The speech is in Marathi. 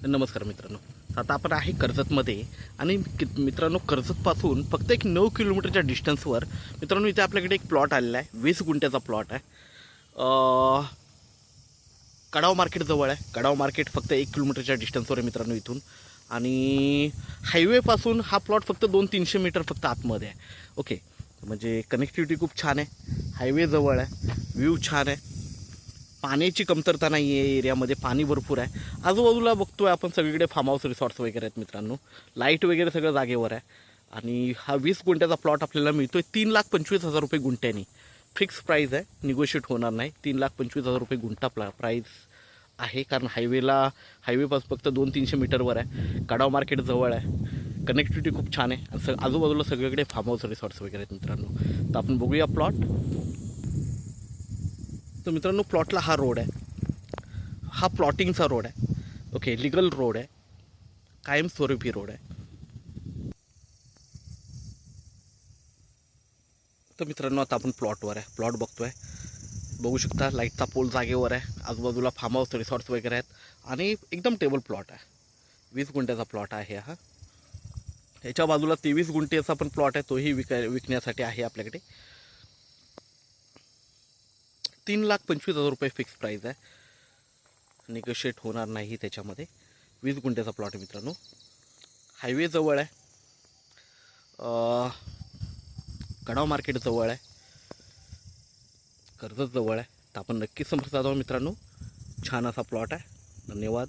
नमस्कार मित्रांनो. आता आपण आहे कर्जतमध्ये आणि मित्रांनो कर्जतपासून फक्त एक 9 किलोमीटरच्या डिस्टन्सवर मित्रांनो इथे आपल्याकडे एक प्लॉट आलेला आहे. 20 गुंठ्याचा प्लॉट आहे. कडाव मार्केट जवळ आहे. कडाव मार्केट फक्त 1 किलोमीटरच्या डिस्टन्सवर आहे मित्रांनो इथून. आणि हायवेपासून हा प्लॉट फक्त 200-300 मीटर फक्त आतमध्ये आहे. ओके, म्हणजे कनेक्टिव्हिटी खूप छान आहे. हायवे जवळ आहे, व्ह्यू छान आहे, पाण्याची कमतरता नाही आहे, एरियामध्ये पाणी भरपूर आहे. आजूबाजूला बघतोय आपण सगळीकडे फार्म हाऊस रिसॉर्ट्स वगैरे आहेत मित्रांनो. लाईट वगैरे सगळं जागेवर आहे. आणि हा 20 गुंठ्याचा प्लॉट आपल्याला मिळतो आहे 3,25,000 रुपये गुंठ्यानी. फिक्स प्राईस आहे, निगोशिएट होणार नाही. 3,25,000 रुपये गुंठा प्राईस आहे. कारण हायवेपासून फक्त 200-300 मीटरवर आहे. कडाव मार्केट जवळ आहे, कनेक्टिव्हिटी खूप छान आहे. आणि आजूबाजूला सगळीकडे फार्म हाऊस रिसॉर्ट्स वगैरे आहेत मित्रांनो. तर आपण बघूया प्लॉट. तर मित्रांनो प्लॉटला हा रोड आहे. हा प्लॉटिंगचा रोड आहे. ओके, लिगल रोड आहे, कायमस्वरूपी रोड आहे. तर मित्रांनो आता आपण प्लॉटवर आहे. प्लॉट बघतोय, बघू शकता लाईटचा पोल जागेवर आहे. आजूबाजूला फार्म हाऊस रिसॉर्ट्स वगैरे आहेत आणि एकदम टेबल प्लॉट आहे. 20 गुंठ्याचा प्लॉट आहे हा. याच्या बाजूला 23 गुंठ्याचा पण प्लॉट आहे, तोही विकण्यासाठी आहे आपल्याकडे. 3,25,000 रुपये फिक्स प्राईस आहे, निगोशिएट होणार नाही त्याच्यामध्ये. 20 गुंठ्याचा प्लॉट आहे मित्रांनो. हायवे जवळ आहे, कडाव मार्केट जवळ आहे, कर्जत जवळ आहे. तर आपण नक्कीच संपर्क साधावा मित्रांनो. छान असा प्लॉट आहे. धन्यवाद.